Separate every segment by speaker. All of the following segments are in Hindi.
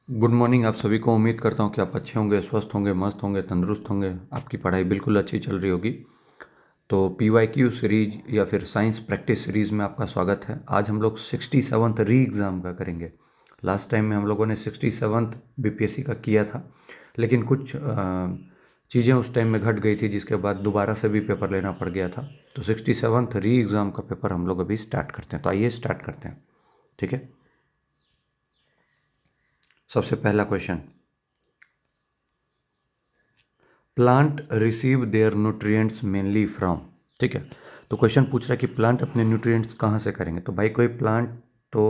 Speaker 1: गुड मॉर्निंग आप सभी को। उम्मीद करता हूँ कि आप अच्छे होंगे, स्वस्थ होंगे, मस्त होंगे, तंदुरुस्त होंगे। आपकी पढ़ाई बिल्कुल अच्छी चल रही होगी। तो PYQ सीरीज या फिर साइंस प्रैक्टिस सीरीज में आपका स्वागत है। आज हम लोग 67th री एग्ज़ाम का करेंगे। लास्ट टाइम में हम लोगों ने 67th BPSC का किया था, लेकिन कुछ चीज़ें उस टाइम में घट गई थी, जिसके बाद दोबारा से भी पेपर लेना पड़ गया था। तो 67th री एग्ज़ाम का पेपर हम लोग अभी स्टार्ट करते हैं। तो आइए स्टार्ट करते हैं, ठीक है। सबसे पहला question, plant receive there nutrients mainly from. ठीक है, तो क्वेश्चन पूछ रहा है कि प्लांट अपने न्यूट्रिएंट्स कहाँ से करेंगे। तो भाई कोई तो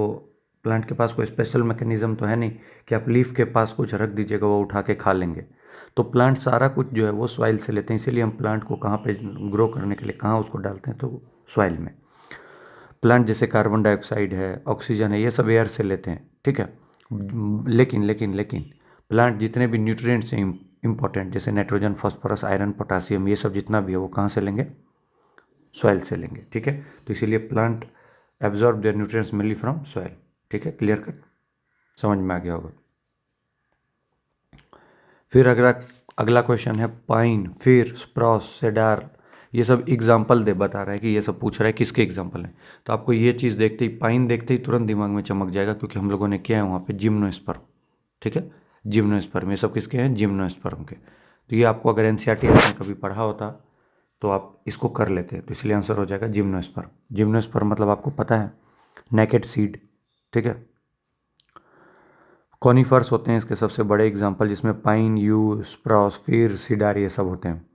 Speaker 1: प्लांट के पास कोई स्पेशल मैकेनिज्म तो है नहीं कि आप लीफ के पास कुछ रख दीजिएगा वो उठा के खा लेंगे। तो प्लांट सारा कुछ जो है वो सॉइल से लेते हैं, इसीलिए हम प्लांट को कहाँ पे ग्रो करने के लिए कहाँ उसको डालते हैं, तो सॉइल में। प्लांट जैसे कार्बन डाइऑक्साइड है, ऑक्सीजन है, ये सब एयर से लेते हैं, ठीक है। लेकिन प्लांट जितने भी न्यूट्रिएंट्स हैं इंपॉर्टेंट, जैसे नाइट्रोजन, फास्फोरस, आयरन, पोटासियम, ये सब जितना भी है वो कहाँ से लेंगे, सॉइल से लेंगे, ठीक है। तो इसीलिए plant absorb their nutrients mainly from soil, ठीक है। क्लियर कट, समझ में आ गया होगा। फिर अगला अगला क्वेश्चन है पाइन, फिर स्प्रॉस, सेडार, ये सब एग्जाम्पल दे बता रहा है कि ये सब पूछ रहा है किसके एग्जाम्पल हैं। तो आपको ये चीज़ देखते ही, पाइन देखते ही तुरंत दिमाग में चमक जाएगा, क्योंकि हम लोगों ने किया है वहाँ पे जिम्नोस्पर्म, ठीक है। जिम्नोस्पर्म, ये सब किसके हैं, जिम्नोस्पर्म के। तो ये आपको अगर NCERT आपने कभी पढ़ा होता तो आप इसको कर लेते, तो इसलिए आंसर हो जाएगा जिम्नोस्पर्म। जिम्नोस्पर्म मतलब आपको पता है, नेकेड सीड, ठीक है। कॉनिफर्स होते हैं इसके सबसे बड़े एग्जाम्पल, जिसमें पाइन, यू, स्प्रॉस, फिर, सीडार, ये सब होते हैं।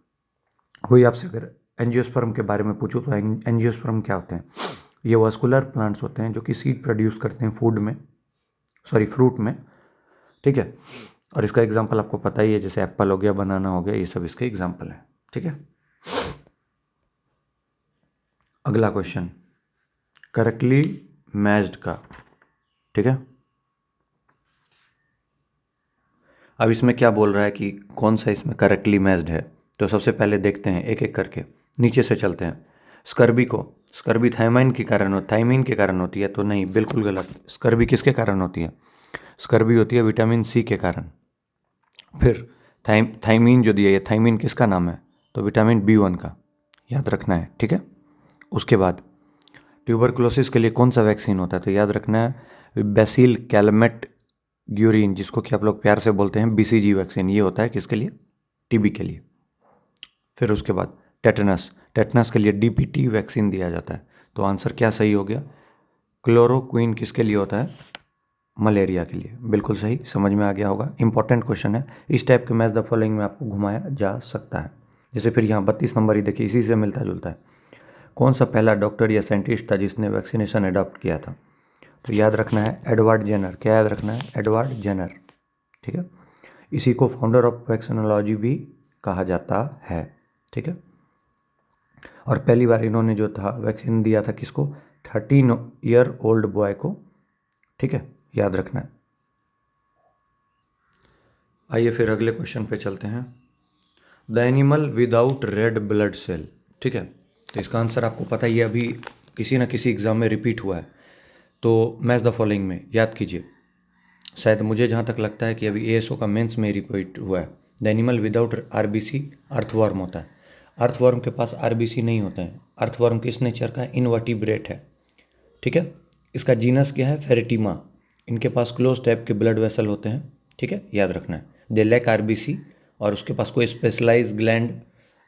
Speaker 1: वही आपसे अगर एंजियोस्पर्म के बारे में पूछूं तो एंजियोस्पर्म क्या होते हैं, ये वास्कुलर प्लांट्स होते हैं जो कि सीड प्रोड्यूस करते हैं फ्रूट में, ठीक है। और इसका एग्जाम्पल आपको पता ही है, जैसे एप्पल हो गया, बनाना हो गया, ये सब इसके एग्जाम्पल हैं, ठीक है। अगला क्वेश्चन, करेक्टली मैच्ड का, ठीक है। अब इसमें क्या बोल रहा है कि कौन सा इसमें करेक्टली मैच्ड है। तो सबसे पहले देखते हैं एक एक करके, नीचे से चलते हैं। स्कर्बी थायमाइन के कारण थायमीन के कारण होती है, तो नहीं, बिल्कुल गलत। स्कर्बी किसके कारण होती है, स्कर्बी होती है विटामिन C के कारण। फिर थायमीन जो दिया, ये थायमीन किसका नाम है, तो विटामिन B1 का, याद रखना है, ठीक है। उसके बाद ट्यूबरकुलोसिस के लिए कौन सा वैक्सीन होता है, तो याद रखना है बेसिल कैलमेट ग्यूरिन, जिसको कि आप लोग प्यार से बोलते हैं BCG वैक्सीन। ये होता है किसके लिए, TB के लिए। फिर उसके बाद टेटनस के लिए DPT वैक्सीन दिया जाता है। तो आंसर क्या सही हो गया, क्लोरोक्विन किसके लिए होता है, मलेरिया के लिए। बिल्कुल सही, समझ में आ गया होगा। इंपॉर्टेंट क्वेश्चन है, इस टाइप के मैच द फॉलोइंग में आपको घुमाया जा सकता है। जैसे फिर यहाँ 32 नंबर ही देखिए, इसी से मिलता जुलता है। कौन सा पहला डॉक्टर या साइंटिस्ट था जिसने वैक्सीनेशन अडॉप्ट किया था, तो याद रखना है एडवर्ड जेनर। क्या याद रखना है, एडवर्ड जेनर, ठीक है। इसी को फाउंडर ऑफ वैक्सीनोलॉजी भी कहा जाता है, ठीक है। और पहली बार इन्होंने जो था वैक्सीन दिया था किसको, 13 ईयर ओल्ड बॉय को, ठीक है, याद रखना है। आइए फिर अगले क्वेश्चन पे चलते हैं। The animal without red blood cell, ठीक है। तो इसका आंसर आपको पता ही है, अभी किसी ना किसी एग्जाम में रिपीट हुआ है। तो मैच द फॉलोइंग में याद कीजिए, शायद मुझे जहाँ तक लगता है कि अभी ASO का मेंस में रिपीट हुआ है। The animal without RBC earthworm होता है। अर्थवर्म के पास RBC नहीं होते हैं। अर्थवर्म किस नेचर का है, इनवर्टिब्रेट है, ठीक है। इसका जीनस क्या है, फेरेटिमा। इनके पास क्लोज टाइप के ब्लड वेसल होते हैं, ठीक है, याद रखना है। दे लैक RBC, और उसके पास कोई स्पेशलाइज ग्लैंड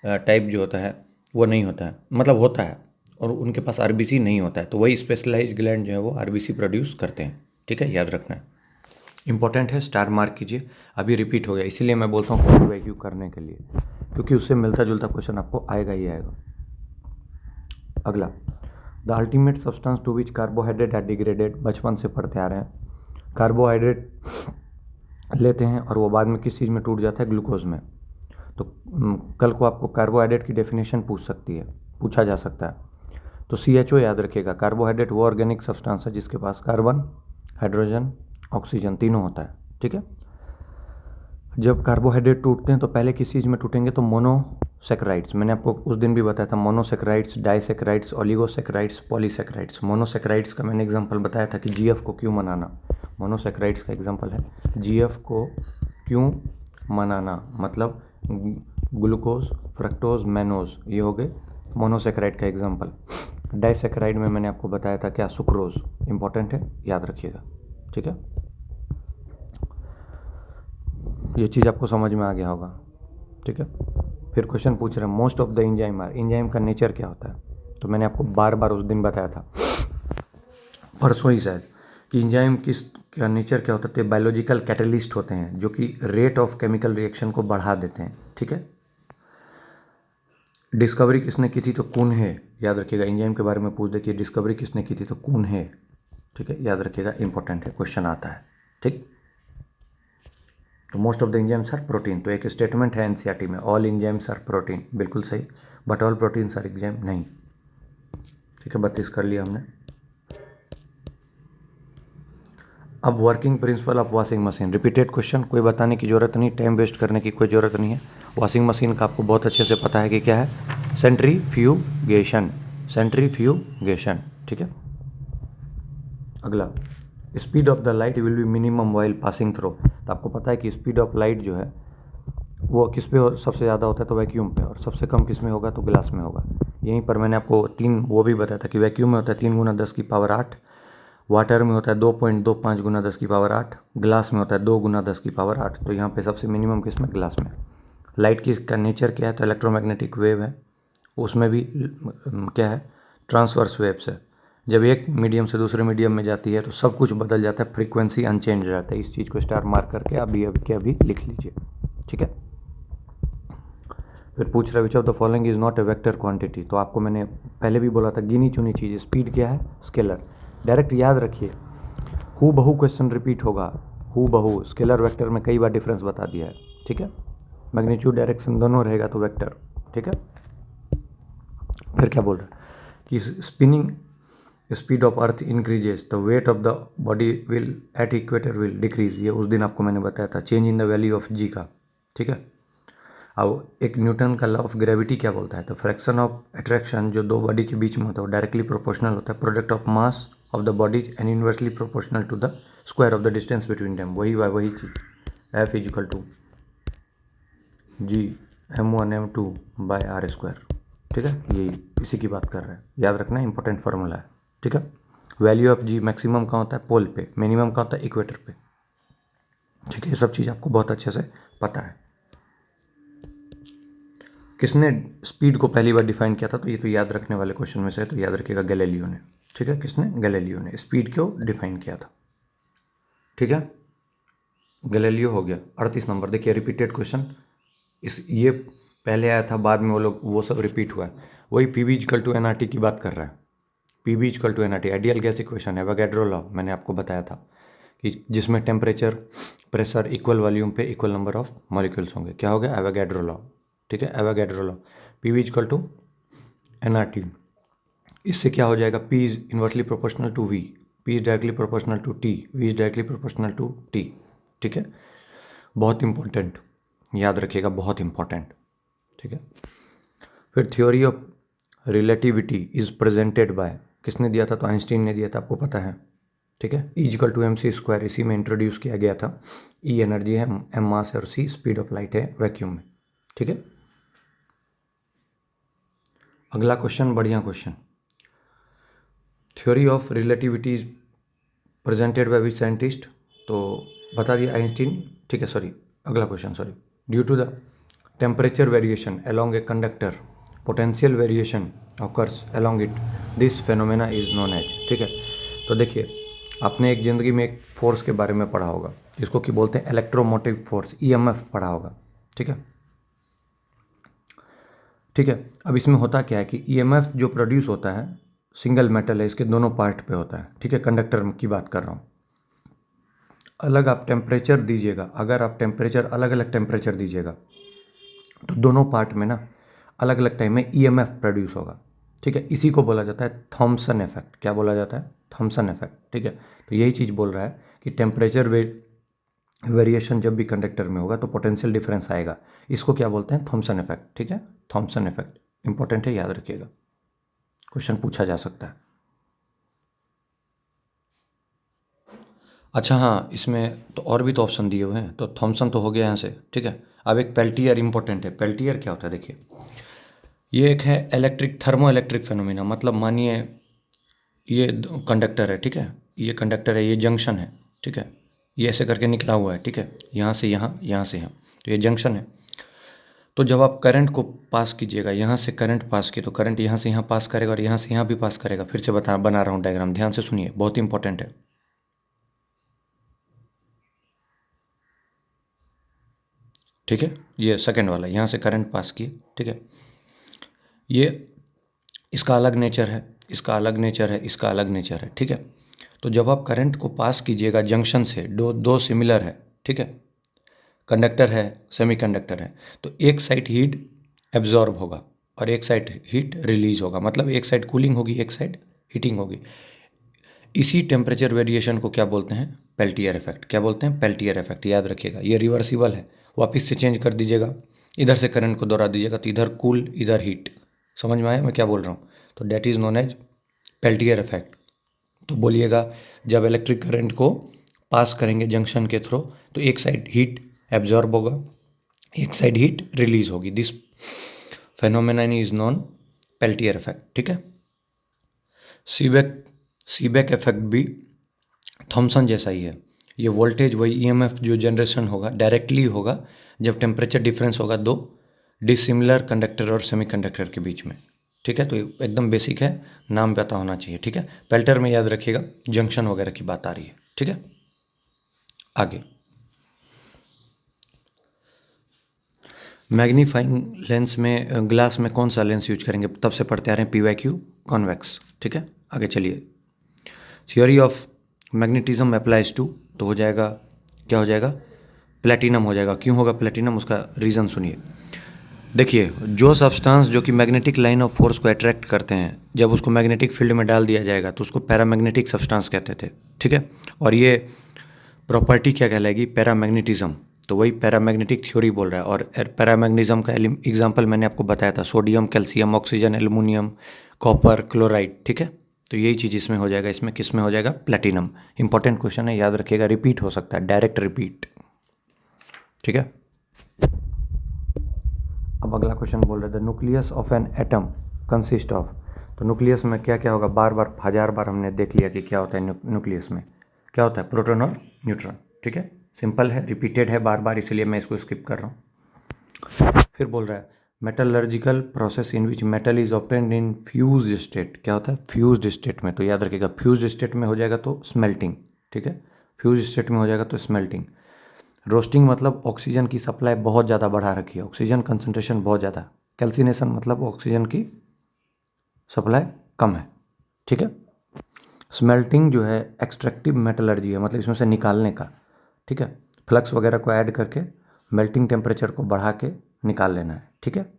Speaker 1: टाइप जो होता है वो नहीं होता है, मतलब होता है, और उनके पास RBC नहीं होता है, तो वही स्पेशलाइज ग्लैंड जो है वो RBC प्रोड्यूस करते हैं, ठीक है, याद रखना है। इंपॉर्टेंट है, स्टार मार्क कीजिए। अभी रिपीट हो गया, इसीलिए मैं बोलता हूँ PYQ करने के लिए, क्योंकि उससे मिलता जुलता क्वेश्चन आपको आएगा ही आएगा। अगला, the ultimate substance to which carbohydrate are degraded, बचपन से पढ़ते आ रहे हैं। कार्बोहाइड्रेट लेते हैं और वो बाद में किस चीज़ में टूट जाता है, ग्लूकोज में। तो कल को आपको कार्बोहाइड्रेट की डेफिनेशन पूछा जा सकता है। तो CHO याद रखिएगा। कार्बोहाइड्रेट वो ऑर्गेनिक सब्सटेंस है जिसके पास कार्बन, हाइड्रोजन, ऑक्सीजन तीनों होता है, ठीक है। जब कार्बोहाइड्रेट टूटते हैं तो पहले किस चीज़ में टूटेंगे, तो मोनोसेक्राइड्स मैंने आपको उस दिन भी बताया था, monosaccharides, disaccharides, oligosaccharides, polysaccharides. Monosaccharides का मैंने एग्जांपल बताया था कि जीएफ को क्यों मनाना। मोनोसेक्राइड्स का एग्जांपल है जीएफ को क्यों मनाना, मतलब ग्लूकोज, फ्रक्टोज, मैनोज, ये हो गए मोनोसेक्राइड का एग्जांपल। डाइसेक्राइड में मैंने आपको बताया था क्या, सुक्रोज। इंपॉर्टेंट है, याद रखिएगा, ठीक है। ये चीज़ आपको समझ में आ गया होगा, ठीक है। फिर क्वेश्चन पूछ रहे हैं most of the enzyme are, enzyme का नेचर क्या होता है। तो मैंने आपको बार बार उस दिन बताया था, परसों ही शायद, कि एंजाइम किस का नेचर क्या होता है। बायोलॉजिकल कैटलिस्ट होते हैं जो कि रेट ऑफ केमिकल रिएक्शन को बढ़ा देते हैं, ठीक है। डिस्कवरी किसने की थी, तो कून है, याद रखिएगा। एंजाइम के बारे में पूछ दे कि डिस्कवरी किसने की थी, तो कून है, ठीक है, याद रखिएगा, इंपॉर्टेंट है, क्वेश्चन आता है, ठीक। तो most of the enzymes are protein, तो एक स्टेटमेंट है एनसीईआरटी में, ऑल एंजाइम्स आर प्रोटीन, बिल्कुल सही, but all proteins are enzyme नहीं, ठीक है। 32 कर लिया हमने। अब working principle of washing machine, repeated question, कोई बताने की ज़रूरत नहीं, टाइम वेस्ट करने की कोई ज़रूरत नहीं है। वॉशिंग मशीन का आपको बहुत अच्छे से पता है कि क्या है, सेंट्रीफ्यूगेशन, सेंट्रीफ्यूगेशन, ठीक है। अगला, speed of the light will be minimum while passing through, तो आपको पता है कि स्पीड ऑफ लाइट जो है वो किस पे सबसे ज़्यादा होता है, तो वैक्यूम पे, और सबसे कम किस में होगा, तो ग्लास में होगा। यहीं पर मैंने आपको तीन वो भी बताया था कि वैक्यूम में होता है 3 गुना 10 की पावर 8, वाटर में होता है 2.25 गुना 10 की पावर 8, ग्लास में होता है 2 गुना 10 की पावर 8। तो यहाँ पे सबसे मिनिमम किस में, ग्लास में। लाइट की का नेचर क्या है, तो इलेक्ट्रोमैग्नेटिक वेव है, उसमें भी क्या है, ट्रांसवर्स वेव्स है। जब एक मीडियम से दूसरे मीडियम में जाती है तो सब कुछ बदल जाता है, फ्रीक्वेंसी अनचेंज रहता है। इस चीज़ को स्टार मार्क करके अभी अभी के अभी लिख लीजिए, ठीक है। फिर पूछ रहा है which of the following is not a vector quantity, तो आपको मैंने पहले भी बोला था गिनी चुनी चीज़, स्पीड क्या है, स्केलर, डायरेक्ट याद रखिए। हु बहु क्वेश्चन रिपीट होगा, हु बहु, स्केलर वेक्टर में कई बार डिफरेंस बता दिया है, ठीक है। मैग्नीट्यूड डायरेक्शन दोनों रहेगा तो वेक्टर, ठीक है। फिर क्या बोल रहा है कि spinning speed of earth increases, the weight of the body will at equator will decrease, ये उस दिन आपको मैंने बताया था, change in the value of g का, ठीक है। अब एक न्यूटन का लॉ ऑफ ग्रेविटी क्या बोलता है, तो फ्रैक्शन ऑफ अट्रैक्शन जो दो बॉडी के बीच में होता है वो डायरेक्टली प्रोपोर्शनल होता है, product of mass of the body and inversely proportional to the square of the distance between them, वही चीज़, F is equal to G m1 m2/r square, ठीक है। यही इसी की बात कर रहे हैं, याद रखना, इंपॉर्टेंट फार्मूला है, ठीक है। वैल्यू ऑफ जी मैक्सिमम कहाँ होता है, पोल पे, मिनिमम कहाँ होता है, इक्वेटर पे, ठीक है। ये सब चीज़ आपको बहुत अच्छे से पता है। किसने स्पीड को पहली बार डिफाइन किया था, तो ये तो याद रखने वाले क्वेश्चन में से है, तो याद रखिएगा गैलीलियो ने, ठीक है। किसने, गैलीलियो ने स्पीड को डिफाइन किया था, ठीक है। गैलीलियो हो गया। 38 नंबर देखिए, रिपीटेड क्वेश्चन, इस ये पहले आया था, बाद में वो सब रिपीट हुआ है। वही P V equal to N R T की बात कर रहा है, P V equal to N R T, ideal gas equation है, एवोगैड्रो लॉ मैंने आपको बताया था कि जिसमें टेम्परेचर, प्रेशर इक्वल वॉल्यूम पे इक्वल नंबर ऑफ मॉलिक्यूल्स होंगे, क्या हो गया, एवोगैड्रो लॉ, ठीक है। Avogadro law, P V equal to N R T, इससे क्या हो जाएगा, P is inversely proportional to we, P is directly proportional to T, V is directly proportional to T, ठीक है। बहुत इंपॉर्टेंट, याद रखिएगा, बहुत इंपॉर्टेंट, ठीक है। फिर theory of relativity is presented bye, किसने दिया था, तो आइंस्टीन ने दिया था, आपको पता है, ठीक है। ई इक्वल टू mc², इसी में इंट्रोड्यूस किया गया था। ई एनर्जी है, एम मास है, और सी स्पीड ऑफ लाइट है वैक्यूम में, ठीक है। अगला क्वेश्चन, बढ़िया question, theory of relativity is presented by which scientist, तो बता दिया आइंस्टीन, ठीक है। सॉरी, अगला question, sorry, due to the temperature variation along a conductor potential variation occurs along it, this phenomena is known as, ठीक है। तो देखिए, आपने एक ज़िंदगी में एक फोर्स के बारे में पढ़ा होगा जिसको कि बोलते हैं इलेक्ट्रोमोटिव फोर्स, ईएमएफ पढ़ा होगा, ठीक है, ठीक है। अब इसमें होता क्या है कि ईएमएफ जो प्रोड्यूस होता है, सिंगल मेटल है, इसके दोनों पार्ट पे होता है, ठीक है। कंडक्टर की बात कर रहा हूँ। अलग आप टेम्परेचर दीजिएगा, अगर आप टेम्परेचर अलग अलग टेम्परेचर दीजिएगा तो दोनों पार्ट में ना अलग अलग टाइम में ईएमएफ प्रोड्यूस होगा, ठीक है। इसी को बोला जाता है थॉमसन इफेक्ट, क्या बोला जाता है, थॉमसन इफेक्ट, ठीक है। तो यही चीज़ बोल रहा है कि वेरिएशन जब भी कंडक्टर में होगा तो पोटेंशियल डिफरेंस आएगा। इसको क्या बोलते हैं? Thomson effect. ठीक है, थॉम्सन इफेक्ट इंपॉर्टेंट है, याद रखिएगा, क्वेश्चन पूछा जा सकता है। अच्छा हाँ, इसमें तो और भी तो ऑप्शन दिए हुए हैं, तो थॉम्सन तो हो गया यहाँ से। ठीक है, अब एक पेल्टियर इंपॉर्टेंट है। पेल्टियर क्या होता है देखिए, ये एक है इलेक्ट्रिक थर्मो इलेक्ट्रिक फेनोमेना। मतलब मानिए ये कंडक्टर है, ठीक है, ये कंडक्टर है, ये जंक्शन है, ठीक है, ये ऐसे करके निकला हुआ है, ठीक है, यहाँ से यहाँ, यहाँ से यहाँ, तो ये जंक्शन है। तो जब आप करंट को पास कीजिएगा, यहाँ से करंट पास की, तो करंट यहाँ से यहाँ पास करेगा और यहाँ से यहाँ भी पास करेगा। फिर से बना रहा हूँ डायग्राम, ध्यान से सुनिए, बहुत इंपॉर्टेंट है। ठीक है, ये सेकंड वाला, यहाँ से करंट पास किए, ठीक है, ये इसका अलग नेचर है, इसका अलग नेचर है, इसका अलग नेचर है। ठीक है, तो जब आप करंट को पास कीजिएगा जंक्शन से, दो दो सिमिलर है, ठीक है, कंडक्टर है, सेमीकंडक्टर है, तो एक साइड हीट एब्जॉर्ब होगा और एक साइड हीट रिलीज होगा। मतलब एक साइड कूलिंग होगी, एक साइड हीटिंग होगी। इसी टेम्परेचर वेरिएशन को क्या बोलते हैं? Peltier effect. क्या बोलते हैं? Peltier effect. याद रखिएगा, ये रिवर्सिबल है, वापस से चेंज कर दीजिएगा, इधर से करंट को दौड़ा दीजिएगा, तो इधर कूल इधर हीट। समझ में आया मैं क्या बोल रहा हूँ? तो that is known as Peltier effect. तो बोलिएगा, जब इलेक्ट्रिक करंट को पास करेंगे जंक्शन के थ्रू, तो एक साइड हीट एब्जॉर्ब होगा, एक साइड हीट रिलीज होगी। This phenomenon is non Peltier effect. ठीक है, सीबेक सीबेक इफेक्ट भी थॉमसन जैसा ही है। ये वोल्टेज वही ईएमएफ जो जनरेशन होगा डायरेक्टली होगा जब टेम्परेचर डिफरेंस होगा दो डिसिमिलर कंडक्टर और सेमीकंडक्टर के बीच में। ठीक है, तो एकदम बेसिक है, नाम पता होना चाहिए। ठीक है, पेल्टर में याद रखिएगा जंक्शन वगैरह की बात आ रही है। ठीक है, आगे मैग्नीफाइंग लेंस में ग्लास में कौन सा लेंस यूज करेंगे? तब से पढ़ते आ रहे हैं, PYQ कॉन्वेक्स। ठीक है, आगे चलिए। Theory of magnetism applies to, तो हो जाएगा, क्या हो जाएगा? प्लेटिनम हो जाएगा। क्यों होगा प्लेटिनम? उसका रीज़न सुनिए। देखिए, जो सब्सटेंस जो कि मैग्नेटिक लाइन ऑफ फोर्स को अट्रैक्ट करते हैं, जब उसको मैग्नेटिक फील्ड में डाल दिया जाएगा तो उसको पैरामैग्नेटिक सब्सटेंस कहते थे। ठीक है, और ये प्रॉपर्टी क्या कहलाएगी? पैरामैग्नेटिज्म। तो वही पैरामैग्नेटिक थ्योरी बोल रहा है। और पैरामैग्नेटिज्म का एग्जांपल मैंने आपको बताया था, sodium, calcium, oxygen, aluminium, copper, chloride. ठीक है, तो यही चीज़ इसमें हो जाएगा। इसमें किस में हो जाएगा? प्लेटिनम। इंपॉर्टेंट क्वेश्चन है, याद रखिएगा, रिपीट हो सकता है, डायरेक्ट रिपीट। ठीक है, अब अगला क्वेश्चन बोल रहे थे, nucleus of an atom consist of. तो न्यूक्लियस में क्या क्या होगा? बार बार, हजार बार हमने देख लिया कि क्या होता है न्यूक्लियस में। क्या होता है? प्रोटॉन और न्यूट्रॉन। ठीक है, सिंपल है, रिपीटेड है बार बार, इसलिए मैं इसको स्किप कर रहा हूँ। फिर बोल रहा है, metallurgical process in which metal is obtained in fuse state. क्या होता है? फ्यूज्ड स्टेट में। तो याद रखिएगा, फ्यूज स्टेट में हो जाएगा तो स्मेल्टिंग। ठीक है, फ्यूज स्टेट में हो जाएगा तो स्मेल्टिंग। रोस्टिंग मतलब ऑक्सीजन की सप्लाई बहुत ज़्यादा बढ़ा रखी है, ऑक्सीजन कंसंट्रेशन बहुत ज़्यादा। कैल्सिनेशन मतलब ऑक्सीजन की सप्लाई कम है। ठीक है, स्मेल्टिंग जो है एक्सट्रैक्टिव मेटलर्जी है, मतलब इसमें से निकालने का। ठीक है, फ्लक्स वगैरह को ऐड करके मेल्टिंग टेम्परेचर को बढ़ा के निकाल लेना है। ठीक है,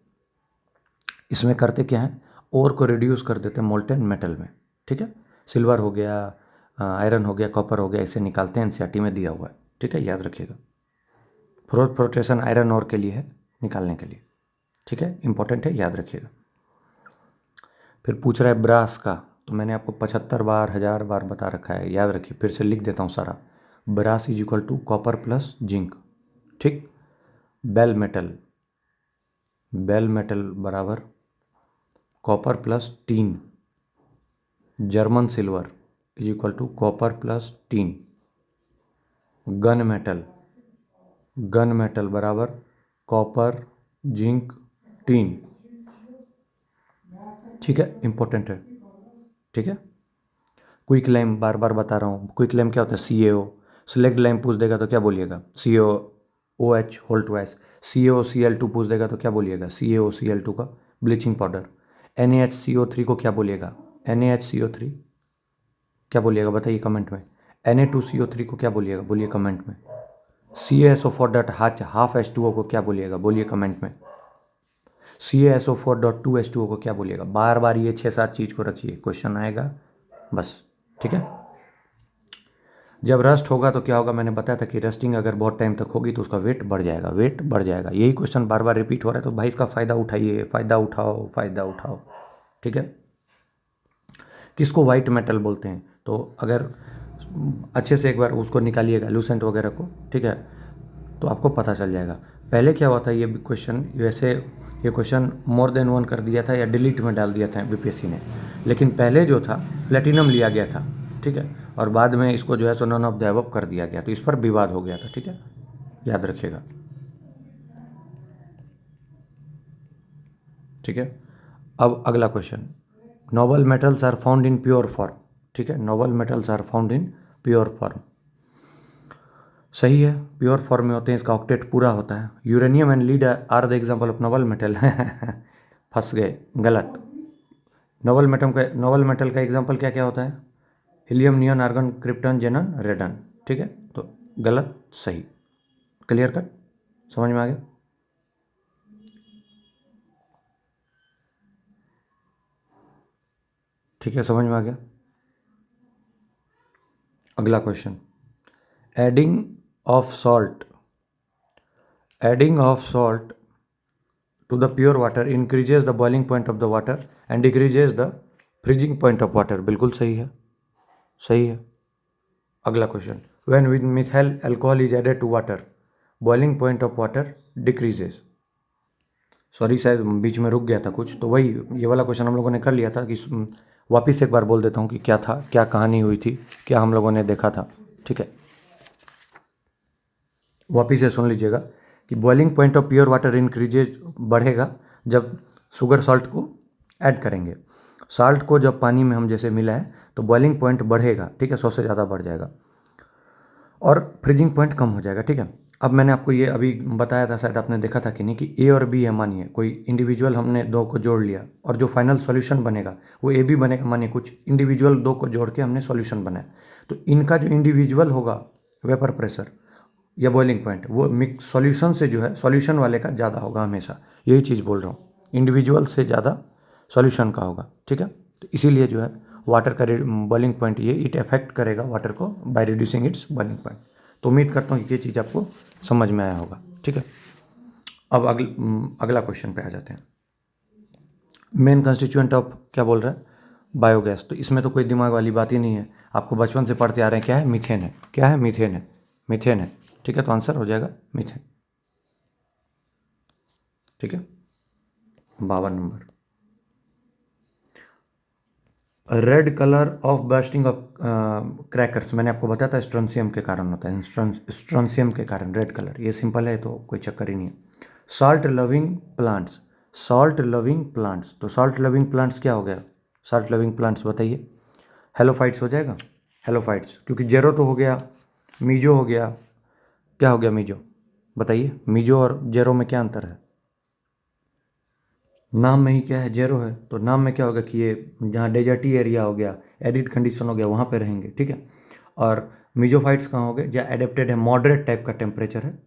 Speaker 1: इसमें करते क्या है? ओर को रिड्यूस कर देते हैं मोल्टेन मेटल में। ठीक है, सिल्वर हो गया, आयरन हो गया, कॉपर हो गया, इसे निकालते हैं, एनसीईआरटी में दिया हुआ है। ठीक है, याद रखिएगा, फ्लोटेशन आयरन ओर के लिए है, निकालने के लिए। ठीक है, इंपॉर्टेंट है, याद रखिएगा। फिर पूछ रहा है ब्रास का, तो मैंने आपको 75 बार 1000 बार बता रखा है, याद रखिए, फिर से लिख देता हूँ सारा। Brass is equal to copper plus zinc. ठीक, बेल मेटल, बेल मेटल बराबर copper plus tin. German silver is equal to copper plus tin. Gun metal, gun metal बराबर कॉपर जिंक टीन। ठीक है, इंपॉर्टेंट है। ठीक है, क्विक लाइम बार बार बता रहा हूँ, क्विक लाइम क्या होता है? CaO। सिलेक्ट लाइम पूछ देगा तो क्या बोलिएगा? CaOH whole twice. CaOCl2 पूछ देगा तो क्या बोलिएगा? CaOCl2 का ब्लीचिंग पाउडर। NaHCO3 को क्या बोलिएगा? NaHCO3 क्या बोलिएगा? बताइए कमेंट में। Na2CO3 को क्या बोलिएगा? बोलिए कमेंट में। CaSO4.5H2O को क्या बोलिएगा? बोलिए कमेंट में। CaSO4.2H2O को क्या बोलिएगा? बार बार ये 6-7 चीज़ को रखिए, क्वेश्चन आएगा बस। ठीक है, जब रस्ट होगा तो क्या होगा, मैंने बताया था कि रस्टिंग अगर बहुत टाइम तक होगी तो उसका वेट बढ़ जाएगा, वेट बढ़ जाएगा। यही क्वेश्चन बार बार रिपीट हो रहा है, तो भाई इसका फ़ायदा उठाइए, फ़ायदा उठाओ, फ़ायदा उठाओ। ठीक है। किसको वाइट मेटल बोलते हैं, तो अगर अच्छे से एक बार उसको निकालिएगा लूसेंट वगैरह को, ठीक है, तो आपको पता चल जाएगा। पहले क्या हुआ था, ये क्वेश्चन वैसे ये क्वेश्चन मोर देन वन कर दिया था या डिलीट में डाल दिया था बीपीएससी ने, लेकिन पहले जो था प्लेटिनम लिया गया था, ठीक है, और बाद में इसको जो है सो नन ऑफ द अबव कर दिया गया, तो इस पर विवाद हो गया था। ठीक है, याद रखिएगा। ठीक है, अब अगला question, noble metals are found in pure form. ठीक है, noble metals are found in pure form, सही है, प्योर फॉर्म में होते हैं, इसका ऑक्टेट पूरा होता है। Uranium and lead are the example of noble metal. फंस गए, गलत। नोबल मेटल का एग्जांपल क्या क्या होता है, हीलियम, नियॉन, आर्गन, क्रिप्टन, जेनन, रेडन। ठीक है, तो गलत सही, क्लियर कट, समझ में आ गया। ठीक है, समझ में आ गया। अगला question, adding of salt, adding of salt to the pure water increases the boiling point of the water and decreases the freezing point of water। बिल्कुल सही है, सही है। अगला question, when with methyl alcohol is added to water boiling point of water decreases। Sorry शायद बीच में रुक गया था कुछ, तो वही ये वाला क्वेश्चन हम लोगों ने कर लिया था कि वापिस एक बार बोल देता हूँ कि क्या था, क्या कहानी हुई थी, क्या हम लोगों ने देखा था। ठीक है, वापिस से सुन लीजिएगा कि boiling point of pure water increases बढ़ेगा जब शुगर सॉल्ट को ऐड करेंगे। साल्ट को जब पानी में हम जैसे मिला है तो बॉइलिंग पॉइंट बढ़ेगा, ठीक है, 100 से ज़्यादा बढ़ जाएगा और फ्रीजिंग पॉइंट कम हो जाएगा। ठीक है, अब मैंने आपको ये अभी बताया था, शायद आपने देखा था कि नहीं, कि ए और बी है, मानिए कोई इंडिविजुअल हमने दो को जोड़ लिया और जो फाइनल सॉल्यूशन बनेगा वो ए बी बनेगा। मानिए कुछ इंडिविजुअल दो को जोड़ के हमने सॉल्यूशन बनाया, तो इनका जो इंडिविजुअल होगा वेपर प्रेशर या बॉइलिंग पॉइंट वो मिक्स सॉल्यूशन से जो है सॉल्यूशन वाले का ज़्यादा होगा हमेशा, यही चीज़ बोल रहा हूँ, इंडिविजुअल से ज़्यादा सॉल्यूशन का होगा। ठीक है, तो इसीलिए जो है वाटर का बॉइलिंग पॉइंट ये इट अफेक्ट करेगा वाटर को by reducing it's boiling point. तो उम्मीद करता हूँ कि ये चीज़ आपको समझ में आया होगा। ठीक है, अब अगला क्वेश्चन पे आ जाते हैं। मेन कंस्टिट्यूएंट ऑफ क्या बोल रहा है, बायोगैस। तो इसमें तो कोई दिमाग वाली बात ही नहीं है, आपको बचपन से पढ़ते आ रहे हैं, क्या है, मीथेन है। क्या है, मीथेन है, मीथेन है। ठीक है, तो आंसर हो जाएगा मीथेन। ठीक है, 52 number, red colour of bursting of crackers, मैंने आपको बताया था स्ट्रोंशियम के कारण होता है, स्ट्रोंशियम के कारण रेड कलर, ये सिंपल है, तो कोई चक्कर ही नहीं है। Salt loving plants, salt loving plants, तो सॉल्ट लविंग प्लांट्स क्या हो गया, सॉल्ट लविंग प्लांट्स बताइए, हेलोफाइट्स हो जाएगा, हेलोफाइट्स, क्योंकि जेरो तो हो गया, मीजो हो गया, क्या हो गया मीजो, बताइए, मीजो और जेरो में क्या अंतर है, नाम में ही क्या है, जेरो है, तो नाम में क्या होगा कि ये जहाँ डेजर्टी एरिया हो गया, एरिड कंडीशन हो गया, वहाँ पे रहेंगे। ठीक है, और मीजोफाइट्स कहाँ हो गए, जहाँ एडेप्टेड है, मॉडरेट टाइप का टेम्परेचर है,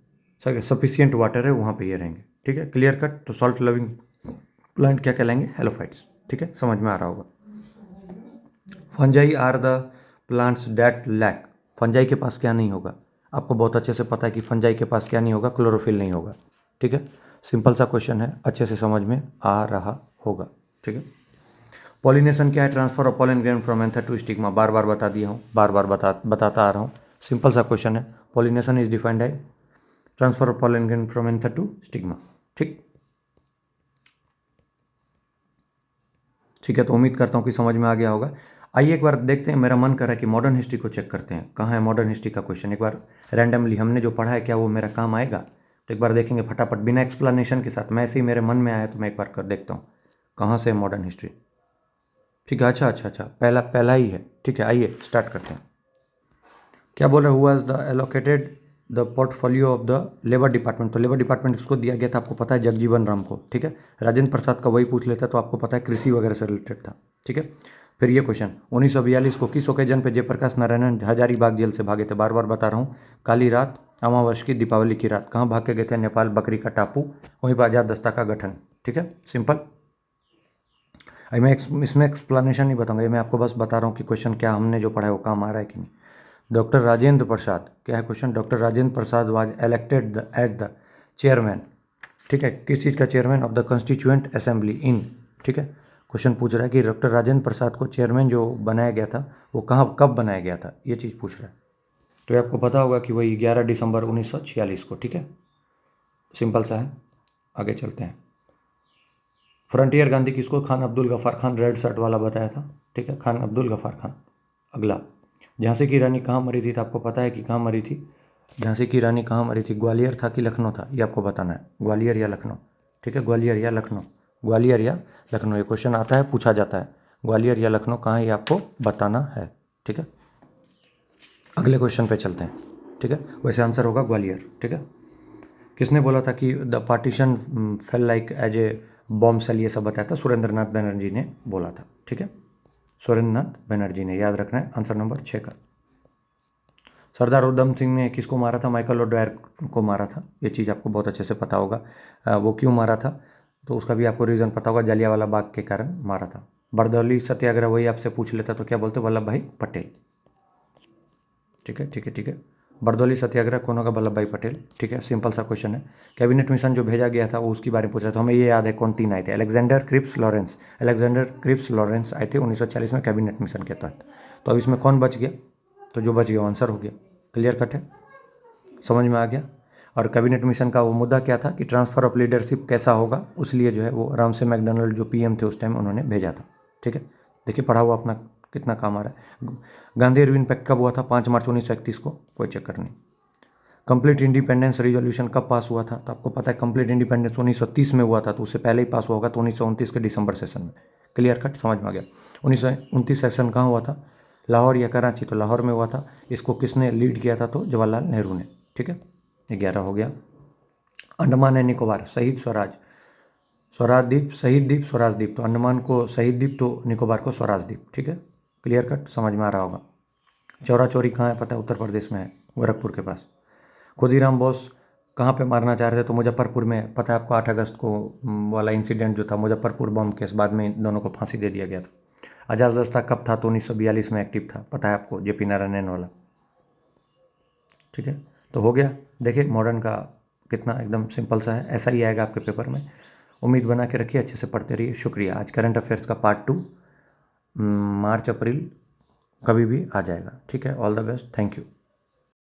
Speaker 1: सर सफिशियंट वाटर है, वहाँ पे ये रहेंगे। ठीक है, क्लियर कट। तो सॉल्ट लविंग प्लांट क्या कहलाएंगे, हेलोफाइट्स। ठीक है, समझ में आ रहा होगा। Fungi are the plants that lack, fungi के पास क्या नहीं होगा, आपको बहुत अच्छे से पता है कि फंजाई के पास क्या नहीं होगा, क्लोरोफिल नहीं होगा। ठीक है, सिंपल सा क्वेश्चन है, अच्छे से समझ में आ रहा होगा। ठीक है, पॉलिनेशन क्या है, transfer of pollen grain from anther to stigma, बार बार बता दिया हूँ, बार बार बताता आ रहा हूँ, सिंपल सा क्वेश्चन है। पॉलिनेशन इज डिफाइंड है transfer of pollen grain from anther to stigma. ठीक, ठीक है, तो उम्मीद करता हूँ कि समझ में आ गया होगा। आइए एक बार देखते हैं, मेरा मन कर रहा है कि मॉडर्न हिस्ट्री को चेक करते हैं, कहाँ है मॉडर्न हिस्ट्री का क्वेश्चन, एक बार रैंडमली हमने जो पढ़ा है क्या वो मेरा काम आएगा, तो एक बार देखेंगे फटाफट बिना एक्सप्लेनेशन के साथ, मैं ऐसे ही मेरे मन में आया तो मैं एक बार कर देखता हूँ कहाँ से मॉडर्न हिस्ट्री। ठीक है, अच्छा अच्छा अच्छा, पहला पहला ही है। ठीक है, आइए स्टार्ट करते हैं। क्या बोल रहे, who was the allocated the portfolio of the labour department, तो लेबर डिपार्टमेंट किसको दिया गया था, आपको पता है, जगजीवन राम को। ठीक है, राजेंद्र प्रसाद का वही पूछ लेता तो आपको पता है कृषि वगैरह से रिलेटेड था। ठीक है, फिर ये क्वेश्चन, 1942 को किस ओकेजन पे जयप्रकाश नारायण हजारीबाग जेल से भागे थे, बार बार बता रहा हूँ, काली रात, अमावस की, दीपावली की रात, कहाँ भाग के गए थे, नेपाल, बकरी का टापू, वहीं पर आजाद दस्ता का गठन। ठीक है, सिंपल। अभी मैं इसमें एक्सप्लेनेशन नहीं बताऊंगा, ये मैं आपको बस बता रहा हूँ कि क्वेश्चन क्या हमने जो पढ़ा है वो काम आ रहा है कि नहीं। डॉक्टर राजेंद्र प्रसाद, क्या है question, doctor Rajendra Prasad was elected as the chairman, ठीक है, किस चीज़ का chairman of the constituent assembly in, ठीक है, क्वेश्चन पूछ रहा है कि डॉक्टर राजेंद्र प्रसाद को चेयरमैन जो बनाया गया था वो कहाँ कब बनाया गया था, ये चीज़ पूछ रहा है। तो ये आपको पता होगा कि वही 11 दिसंबर 1946 को, ठीक है, सिंपल सा है। आगे चलते हैं। फ्रंटियर गांधी किसको खान अब्दुल गफ्फार खान रेड शर्ट वाला बताया था, ठीक है, खान अब्दुल गफ्फार खान। अगला, झांसी की रानी कहाँ मरी थी, तो आपको पता है कि कहाँ मरी थी, झांसी की रानी कहाँ मरी थी, ग्वालियर था कि लखनऊ था, ये आपको बताना है, ग्वालियर या लखनऊ, ठीक है, ग्वालियर या लखनऊ, ग्वालियर या लखनऊ, ये क्वेश्चन आता है, पूछा जाता है, ग्वालियर या लखनऊ कहाँ, ये आपको बताना है, ठीक है। अगले क्वेश्चन पे चलते हैं, ठीक है, वैसे आंसर होगा ग्वालियर, ठीक है। किसने बोला था कि the partition fell like as a bomb shell, ये सब बताया था, सुरेंद्र नाथ बनर्जी ने बोला था, ठीक है, सुरेंद्र नाथ बनर्जी ने, याद रखना है आंसर नंबर 6 का। सरदार उधम सिंह ने किसको मारा था, माइकल ओडवायर को मारा था, ये चीज़ आपको बहुत अच्छे से पता होगा। वो क्यों मारा था तो उसका भी आपको रीज़न पता होगा, जलियांवाला बाग के कारण मारा था। बरदौली सत्याग्रह वही आपसे पूछ लेता तो क्या बोलते, वल्लभ भाई पटेल, ठीक है, ठीक है, ठीक है। बरदौली सत्याग्रह कौन होगा, वल्लभ भाई पटेल, ठीक है, सिंपल सा क्वेश्चन है। कैबिनेट मिशन जो भेजा गया था वो उसके बारे में पूछ रहा था, हमें ये याद है कौन 3 आए थे, Alexander Cripps Lawrence, Alexander Cripps Lawrence आए थे 1940 में कैबिनेट मिशन के तहत। तो अब इसमें कौन बच गया, तो जो बच गया वो आंसर हो गया, क्लियर कट है, समझ में आ गया। और कैबिनेट मिशन का वो मुद्दा क्या था कि ट्रांसफ़र ऑफ लीडरशिप कैसा होगा, उसलिए जो है वो रामसे मैकडोनल्ड जो पीएम थे उस टाइम उन्होंने भेजा था, ठीक है। देखिए पढ़ा हुआ अपना कितना काम आ रहा है। गांधी इरविन पैक्ट कब हुआ था, 5 मार्च 1931 को, कोई चक्कर नहीं। कंप्लीट इंडिपेंडेंस रिजोल्यूशन कब पास हुआ था, तो आपको पता है कंप्लीट इंडिपेंडेंस 1930 में हुआ था, तो उससे पहले ही पास हुआ होगा, तो 1929 के दिसंबर सेशन में, क्लियर कट, समझ में आ गया। 1929 सेशन कहाँ हुआ था, लाहौर या कराची, तो लाहौर में हुआ था। इसको किसने लीड किया था, तो जवाहरलाल नेहरू ने, ठीक है, 11 हो गया। अंडमान एंड निकोबार शहीद स्वराज, स्वराज द्वीप, शहीद द्वीप, स्वराज द्वीप, तो अंडमान को शहीद द्वीप, तो निकोबार को स्वराज द्वीप, ठीक है, क्लियर कट, समझ में आ रहा होगा। चौरा चौरी कहाँ है, पता है, उत्तर प्रदेश में है, गोरखपुर के पास। खुदीराम बोस कहाँ पे मारना चाह रहे थे, तो मुजफ्फरपुर में, पता है आपको 8 अगस्त को वाला इंसिडेंट जो था मुजफ्फरपुर बम केस, बाद में इन दोनों को फांसी दे दिया गया था। आज़ाद रास्ता कब था, तो 1942 में एक्टिव था, पता है आपको, जेपी नारायणन वाला, ठीक है। तो हो गया, देखिए मॉडर्न का कितना एकदम सिंपल सा है, ऐसा ही आएगा आपके पेपर में, उम्मीद बना के रखिए, अच्छे से पढ़ते रहिए। शुक्रिया। आज करंट अफेयर्स का पार्ट 2 मार्च अप्रैल कभी भी आ जाएगा, ठीक है। All the best, thank you.